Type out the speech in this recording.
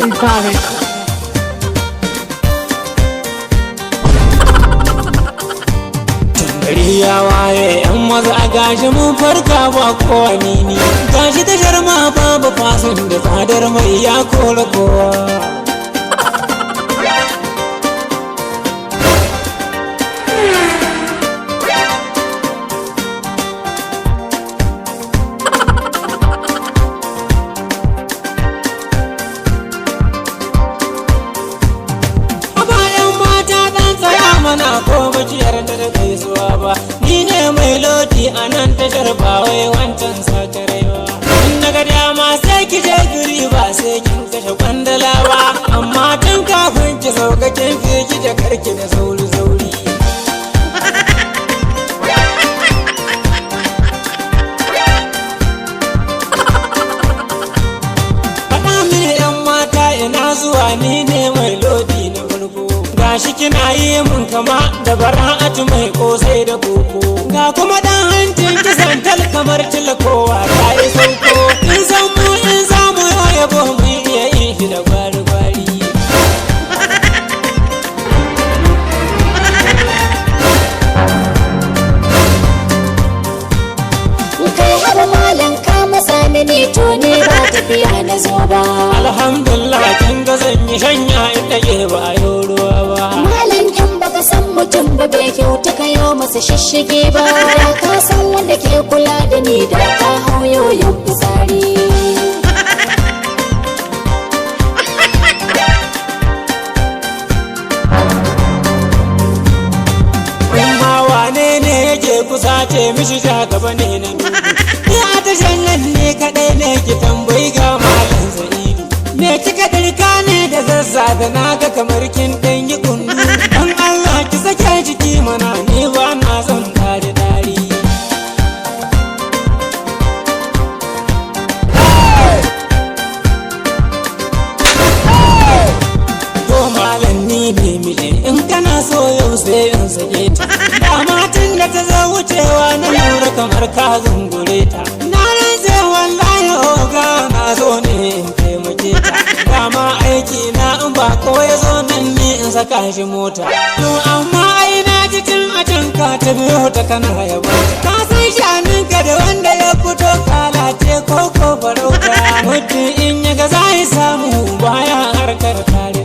Incorrect. Gari ya waye yan maza a gashi mun farka ba kowa nini. Gashi tashar ma babu fasin da tsadar mai ya kora kowa. Mana ko baciyar da da kai zuwa ba, ni ne mai lodi a nan tashar ba wai wancan sakarai ba. In daga dama sai ki je guri ba sai kin kashe kwandala ba, amma tun kafin ki sauka kin fi ki da karki da sauri sauri. Faɗa mini yan mata ina zuwa, ni ne mai lodi na farko. Gashi kina yi mun kama da bara'atu mai kosai da koko, ga kuma dan hancin kisan tal kamar tilakowa ta yi sauko. In san mu in samu yabo mu iya yin shi da gwari gwari. Kai har malam ka masa mini to ne ba tafiya na zo ba. Alhamdulillah kin ga zan yi shanya inda ke ba yo ruwa ba. Malam in baka san mutum ba bai kyauta ka yo masa shishige ba. Da ka san wanda ke kula da ni da ka hau yoyon fitsari. Kuma wane ne yake kusa ce mishi Jagaba ne na ya ta shannan ne kadai ne ki tambayi ga malam Sa'idu. Me kika dirka ne da zazzaga naga kamar kin dan yi kunnu. Dan Allah ki sake jiki mana ni ba na son dare dari. To malam ni ne miji in kana so yau sai in sake ta. Dama tun da ta zo wucewa na lura kamar ka zungure ta. Na rantse wallahi oga na zo ne in taimake ta. Dama aiki na in ba ko ya zo nan ne in saka shi mota. To amma ai na ji tun a can ka ta biyo ta kana yaba. Ka san shaninka da wanda ya fito kalace ko farauta. Muddin in ya ga za samu baya harkar kare.